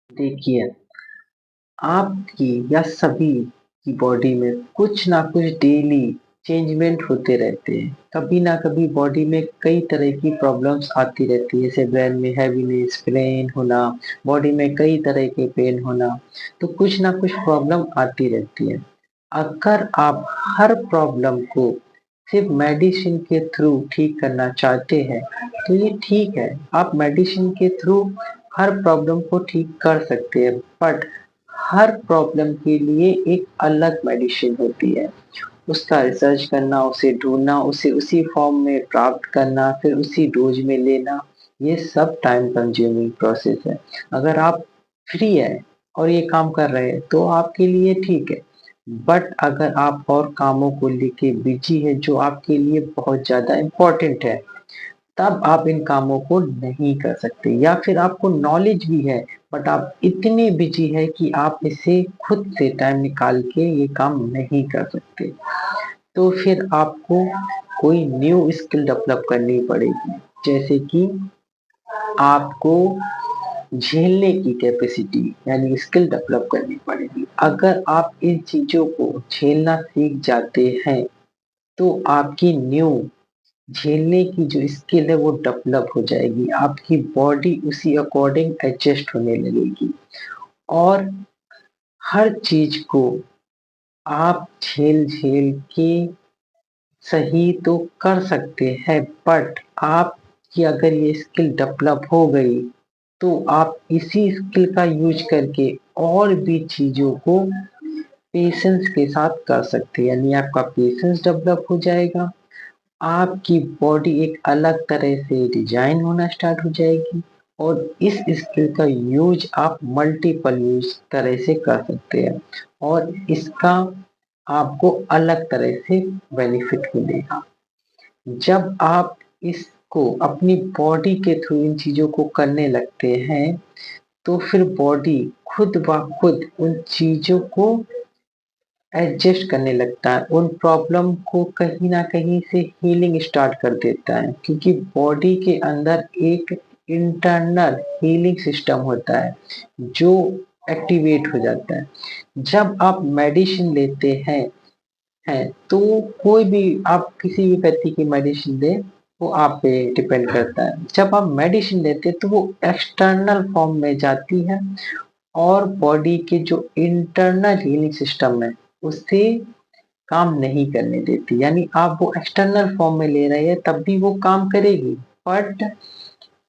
देखिए, आपकी या सभी की बॉडी में कुछ ना कुछ डेली चेंजमेंट होते रहते हैं। कभी ना कभी बॉडी में कई तरह की प्रॉब्लम्स आती रहती है, जैसे ब्रेन में हैवीनेस, पेन होना, बॉडी में कई तरह के पेन होना, तो कुछ ना कुछ प्रॉब्लम आती रहती है। अगर आप हर प्रॉब्लम को सिर्फ मेडिसिन के थ्रू ठीक करना चाहते हैं, तो ये ठीक है, आप मेडिसिन के थ्रू हर प्रॉब्लम को ठीक कर सकते हैं, बट हर प्रॉब्लम के लिए एक अलग मेडिसिन होती है। उसका रिसर्च करना, उसे ढूँढना, उसे उसी फॉर्म में प्राप्त करना, फिर उसी डोज़ में लेना, ये सब टाइम कंज्यूमिंग प्रोसेस है। अगर आप फ्री हैं और ये काम कर रहे हैं, तो आपके लिए ठीक है। बट अगर आप और कामों को लेके बिज़ी हैं, जो आपके लिए बहुत ज़्यादा इम्पोर्टेंट है, तब आप इन कामों को नहीं कर सकते, या फिर आपको नॉलेज भी है बट आप इतने बिजी है कि आप इसे खुद से टाइम निकाल के ये काम नहीं कर सकते, तो फिर आपको कोई न्यू स्किल डेवलप करनी पड़ेगी। जैसे कि आपको झेलने की कैपेसिटी यानी स्किल डेवलप करनी पड़ेगी। अगर आप इन चीजों को झेलना सीख जाते हैं, तो आपकी न्यू झेलने की जो स्किल है वो डेवलप हो जाएगी। आपकी बॉडी उसी अकॉर्डिंग एडजस्ट होने लगेगी, और हर चीज को आप झेल-झेल के सही तो कर सकते हैं, बट आपकी अगर ये स्किल डेवलप हो गई, तो आप इसी स्किल का यूज़ करके और भी चीज़ों को पेशेंस के साथ कर सकते हैं। यानी आपका पेशेंस डेवलप हो जाएगा, आपकी बॉडी एक अलग तरह से डिजाइन होना स्टार्ट हो जाएगी, और इस स्किल का यूज आप मल्टीपल यूज तरह से कर सकते हैं, और इसका आपको अलग तरह से बेनिफिट मिलेगा। जब आप इसको अपनी बॉडी के थ्रू इन चीजों को करने लगते हैं, तो फिर बॉडी खुद ब खुद उन चीजों को एडजस्ट करने लगता है, उन प्रॉब्लम को कहीं न कहीं से हीलिंग स्टार्ट कर देता है, क्योंकि बॉडी के अंदर एक इंटरनल हीलिंग सिस्टम होता है, जो एक्टिवेट हो जाता है। जब आप मेडिसिन लेते हैं, तो कोई भी आप किसी भी व्यक्ति की मेडिसिन दें, वो आप पे डिपेंड करता है। जब आप मेडिसिन लेते हैं, तो वो एक्सटर्नल फॉर्म में जाती है, और बॉडी के जो इंटरनल हीलिंग सिस्टम है, उससे काम नहीं करने देती। यानी आप वो एक्सटर्नल फॉर्म में ले रहे हैं, तब भी वो काम करेगी, बट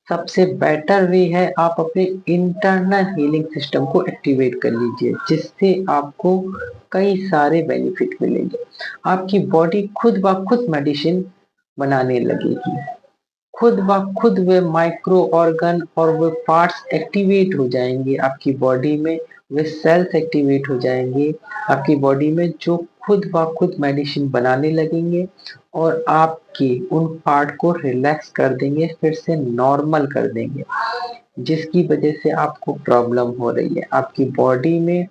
सबसे बेटर वे है आप अपने इंटरनल हीलिंग सिस्टम को एक्टिवेट कर लीजिए, जिससे आपको कई सारे बेनिफिट मिलेंगे। आपकी बॉडी खुद ब खुद मेडिसिन बनाने लगेगी, खुद ब खुद वे माइक्रो ऑर्गन और वे पार्ट्स एक्टिवेट हो जाएंगे आपकी बॉडी में, वे सेल्स एक्टिवेट हो जाएंगे आपकी बॉडी में, जो खुद ब खुद मेडिसिन बनाने लगेंगे, और आपके उन पार्ट को रिलैक्स कर देंगे, फिर से नॉर्मल कर देंगे, जिसकी वजह से आपको प्रॉब्लम हो रही है आपकी बॉडी में।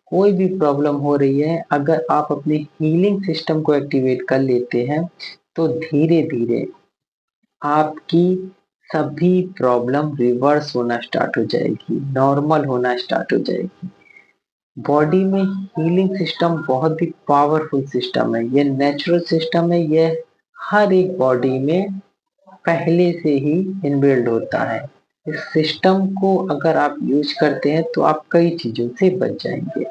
कोई भी प्रॉब्लम हो रही है, अगर आप अपने हीलिंग सिस्टम को एक्टिवेट कर लेते हैं, तो धीरे धीरे आपकी सभी प्रॉब्लम रिवर्स होना स्टार्ट हो जाएगी, नॉर्मल होना स्टार्ट हो जाएगी। बॉडी में हीलिंग सिस्टम बहुत ही पावरफुल सिस्टम है, ये नेचुरल सिस्टम है, ये हर एक बॉडी में पहले से ही इनबिल्ड होता है। इस सिस्टम को अगर आप यूज करते हैं, तो आप कई चीजों से बच जाएंगे।